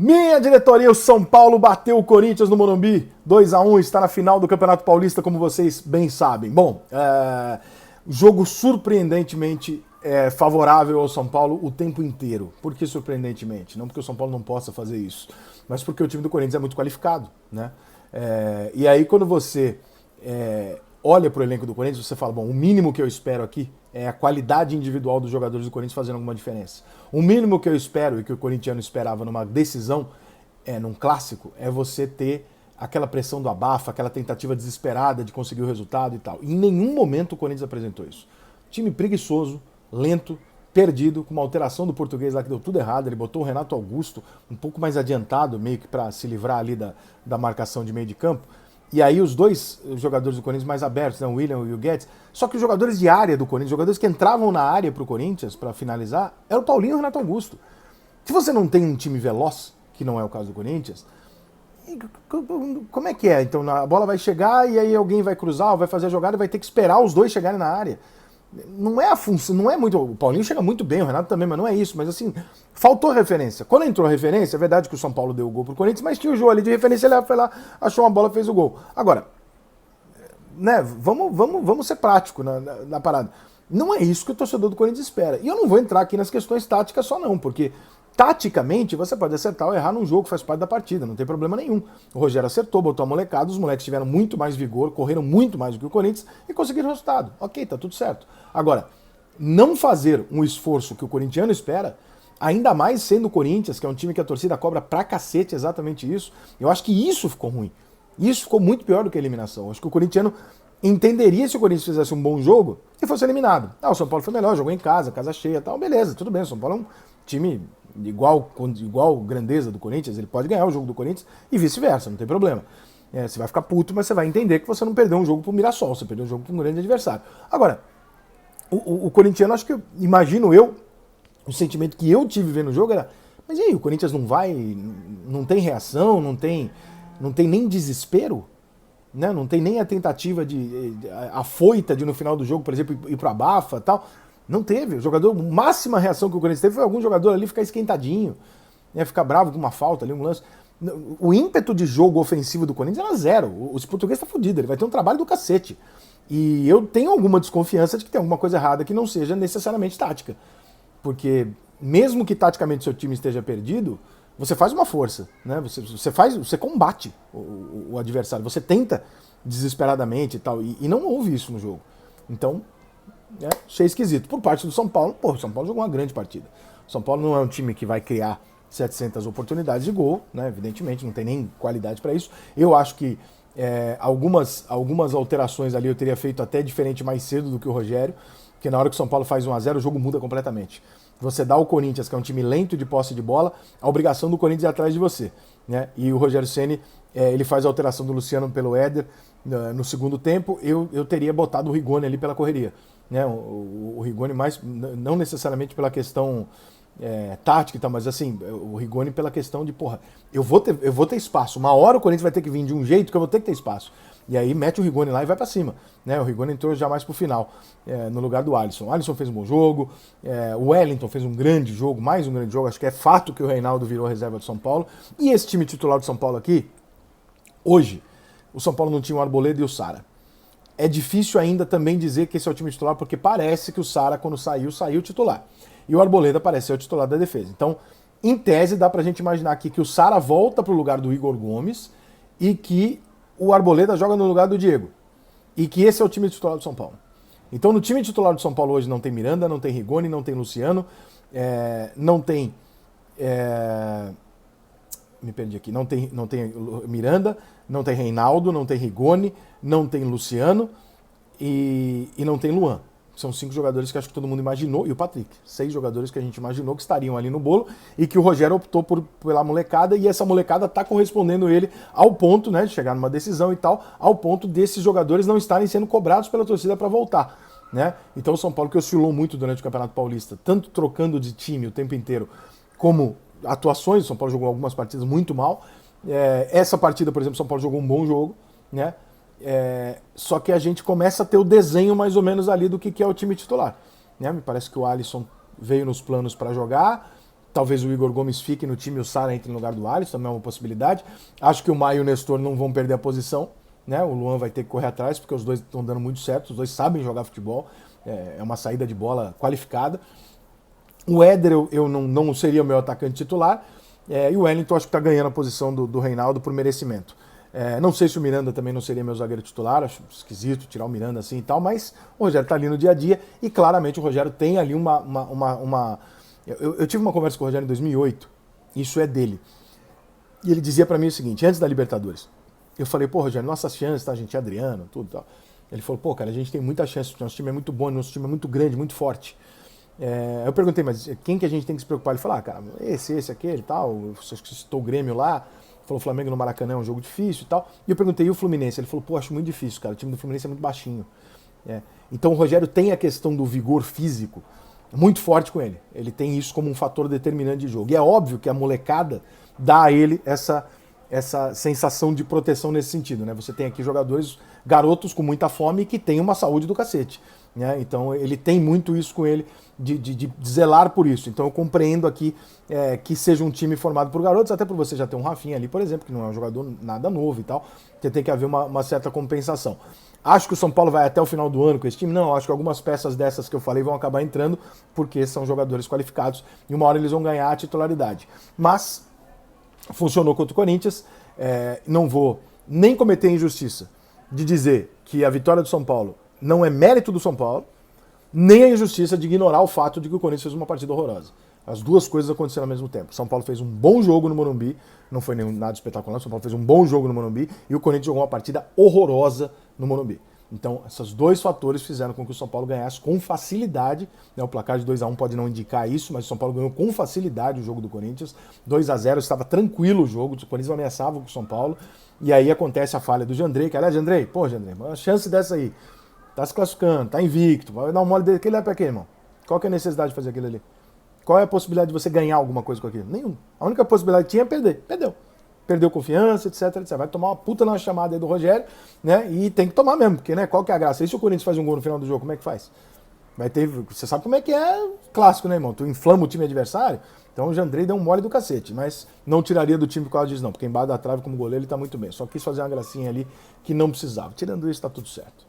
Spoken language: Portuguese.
Minha diretoria, o São Paulo bateu o Corinthians no Morumbi, 2-1, está na final do Campeonato Paulista, como vocês bem sabem. Bom, jogo surpreendentemente favorável ao São Paulo o tempo inteiro. Por que surpreendentemente? Não porque o São Paulo não possa fazer isso, mas porque o time do Corinthians é muito qualificado, né? E aí quando você olha para o elenco do Corinthians, você fala, bom, o mínimo que eu espero aqui é a qualidade individual dos jogadores do Corinthians fazendo alguma diferença. O mínimo que eu espero e que o corintiano esperava numa decisão, num clássico, é você ter aquela pressão do abafa, aquela tentativa desesperada de conseguir o resultado e tal. Em nenhum momento o Corinthians apresentou isso. Time preguiçoso, lento, perdido, com uma alteração do português lá que deu tudo errado. Ele botou o Renato Augusto um pouco mais adiantado, meio que para se livrar ali da marcação de meio de campo. E aí os dois jogadores do Corinthians mais abertos, né, o William e o Guedes, só que os jogadores de área do Corinthians, jogadores que entravam na área pro Corinthians para finalizar, era o Paulinho e o Renato Augusto. Se você não tem um time veloz, que não é o caso do Corinthians, como é que é? Então a bola vai chegar e aí alguém vai cruzar, vai fazer a jogada e vai ter que esperar os dois chegarem na área. Não é a função, não é muito. O Paulinho chega muito bem, o Renato também, mas não é isso. Mas assim, faltou referência. Quando entrou a referência, é verdade que o São Paulo deu o gol pro Corinthians, mas tinha o jogo ali de referência, ele foi lá, achou uma bola, fez o gol. Agora, né, vamos ser prático na parada. Não é isso que o torcedor do Corinthians espera. E eu não vou entrar aqui nas questões táticas só não, porque taticamente você pode acertar ou errar num jogo, faz parte da partida, não tem problema nenhum. O Rogério acertou, botou a molecada, os moleques tiveram muito mais vigor, correram muito mais do que o Corinthians e conseguiram o resultado. Ok, tá tudo certo. Agora, não fazer um esforço que o corintiano espera, ainda mais sendo o Corinthians, que é um time que a torcida cobra pra cacete exatamente isso, eu acho que isso ficou ruim. Isso ficou muito pior do que a eliminação. Eu acho que o corintiano entenderia se o Corinthians fizesse um bom jogo e fosse eliminado. O São Paulo foi melhor, jogou em casa, casa cheia e tal, beleza, tudo bem, o São Paulo é um time igual grandeza do Corinthians, ele pode ganhar o jogo do Corinthians e vice-versa, não tem problema. Você vai ficar puto, mas você vai entender que você não perdeu um jogo pro Mirassol, você perdeu um jogo pro um grande adversário. Agora, o corintiano, acho que, imagino eu, o sentimento que eu tive vendo o jogo era, mas e aí, o Corinthians não vai, não tem reação, não tem nem desespero? Né? Não tem nem a tentativa a foita de no final do jogo, por exemplo, ir pro abafa e tal. Não teve. O jogador, a máxima reação que o Corinthians teve foi algum jogador ali ficar esquentadinho, né? Ficar bravo com uma falta ali, um lance. O ímpeto de jogo ofensivo do Corinthians era zero. O português tá fudido, ele vai ter um trabalho do cacete. E eu tenho alguma desconfiança de que tem alguma coisa errada que não seja necessariamente tática. Porque mesmo que taticamente seu time esteja perdido, você faz uma força, né? Você combate o adversário, você tenta desesperadamente e tal. E não houve isso no jogo. Então, achei esquisito. Por parte do São Paulo, o São Paulo jogou uma grande partida. O São Paulo não é um time que vai criar 700 oportunidades de gol, né? Evidentemente, não tem nem qualidade para isso. Eu acho que algumas alterações ali eu teria feito até diferente mais cedo do que o Rogério, porque na hora que o São Paulo faz 1-0, o jogo muda completamente. Você dá ao Corinthians, que é um time lento de posse de bola, a obrigação do Corinthians é atrás de você, né? E o Rogério Ceni, ele faz a alteração do Luciano pelo Éder no segundo tempo. Eu teria botado o Rigoni ali pela correria, né? O Rigoni mais, não necessariamente pela questão tática e tal, mas assim, o Rigoni pela questão de, eu vou ter espaço. Uma hora o Corinthians vai ter que vir de um jeito que eu vou ter que ter espaço. E aí mete o Rigoni lá e vai pra cima, né? O Rigoni entrou já mais pro final, no lugar do Alisson. O Alisson fez um bom jogo, o Wellington fez um grande jogo, mais um grande jogo. Acho que é fato que o Reinaldo virou a reserva do São Paulo. E esse time titular do São Paulo aqui, hoje, o São Paulo não tinha o Arboleda e o Sara. É difícil ainda também dizer que esse é o time titular, porque parece que o Sara, quando saiu titular. E o Arboleda parece ser o titular da defesa. Então, em tese, dá pra gente imaginar aqui que o Sara volta pro lugar do Igor Gomes e que o Arboleda joga no lugar do Diego. E que esse é o time titular do São Paulo. Então, no time titular do São Paulo hoje não tem Miranda, não tem Rigoni, não tem Luciano, não tem... me perdi aqui. Não tem Miranda, não tem Reinaldo, não tem Rigoni, não tem Luciano e não tem Luan. São 5 jogadores que acho que todo mundo imaginou, e o Patrick. 6 jogadores que a gente imaginou que estariam ali no bolo e que o Rogério optou pela molecada, e essa molecada está correspondendo ele ao ponto, né, de chegar numa decisão e tal, ao ponto desses jogadores não estarem sendo cobrados pela torcida para voltar, né? Então o São Paulo, que oscilou muito durante o Campeonato Paulista, tanto trocando de time o tempo inteiro, como atuações, o São Paulo jogou algumas partidas muito mal. Essa partida, por exemplo, o São Paulo jogou um bom jogo, né? Só que a gente começa a ter o desenho mais ou menos ali do que é o time titular, né? Me parece que o Alisson veio nos planos para jogar, Talvez o Igor Gomes fique no time e o Sara entre no lugar do Alisson, também é uma possibilidade. Acho que o Maio e o Nestor não vão perder a posição, né? O Luan vai ter que correr atrás, porque os dois estão dando muito certo, os dois sabem jogar futebol, é uma saída de bola qualificada. O Éder eu não seria o meu atacante titular, e o Wellington acho que está ganhando a posição do Reinaldo por merecimento. Não sei se o Miranda também não seria meu zagueiro titular, acho esquisito tirar o Miranda assim e tal, mas o Rogério está ali no dia a dia e claramente o Rogério tem ali uma. Eu tive uma conversa com o Rogério em 2008, isso é dele, e ele dizia para mim o seguinte, antes da Libertadores, eu falei, pô, Rogério, nossas chances, tá, a gente é Adriano, tudo e tal. Ele falou, pô, cara, a gente tem muita chance, nosso time é muito bom, nosso time é muito grande, muito forte. Eu perguntei, mas quem que a gente tem que se preocupar? Ele falou, cara, esse, aquele e tal, você citou o Grêmio lá, falou Flamengo no Maracanã é um jogo difícil e tal. E eu perguntei, e o Fluminense? Ele falou, pô, acho muito difícil, cara, o time do Fluminense é muito baixinho. Então o Rogério tem a questão do vigor físico muito forte com ele. Ele tem isso como um fator determinante de jogo. E é óbvio que a molecada dá a ele essa sensação de proteção nesse sentido, né? Você tem aqui jogadores, garotos com muita fome e que têm uma saúde do cacete, né? Então ele tem muito isso com ele, de zelar por isso. Então eu compreendo aqui que seja um time formado por garotos, até por você já ter um Rafinha ali, por exemplo, que não é um jogador nada novo e tal, que tem que haver uma certa compensação. Acho que o São Paulo vai até o final do ano com esse time? Não, acho que algumas peças dessas que eu falei vão acabar entrando, porque são jogadores qualificados e uma hora eles vão ganhar a titularidade. Mas funcionou contra o Corinthians, não vou nem cometer a injustiça de dizer que a vitória do São Paulo não é mérito do São Paulo, nem a injustiça de ignorar o fato de que o Corinthians fez uma partida horrorosa. As duas coisas aconteceram ao mesmo tempo. São Paulo fez um bom jogo no Morumbi, não foi nada espetacular, São Paulo fez um bom jogo no Morumbi e o Corinthians jogou uma partida horrorosa no Morumbi. Então, esses dois fatores fizeram com que o São Paulo ganhasse com facilidade, né? O placar de 2-1 pode não indicar isso, mas o São Paulo ganhou com facilidade o jogo do Corinthians. 2-0, estava tranquilo o jogo, o Corinthians ameaçava com o São Paulo, e aí acontece a falha do Jandrei, que aliás, Jandrei, uma chance dessa aí, tá se classificando, tá invicto, vai dar um mole dele, aquele é pra quê, irmão? Qual que é a necessidade de fazer aquilo ali? Qual é a possibilidade de você ganhar alguma coisa com aquilo? Nenhum. A única possibilidade que tinha é perder. Perdeu confiança, etc. Vai tomar uma puta na chamada aí do Rogério, né? E tem que tomar mesmo, porque, né? Qual que é a graça? E se o Corinthians faz um gol no final do jogo, como é que faz? Você sabe como é que é clássico, né, irmão? Tu inflama o time adversário. Então o Jandrei deu um mole do cacete, mas não tiraria do time por causa disso, não. Porque embaixo da trave como goleiro ele tá muito bem. Só quis fazer uma gracinha ali que não precisava. Tirando isso, tá tudo certo.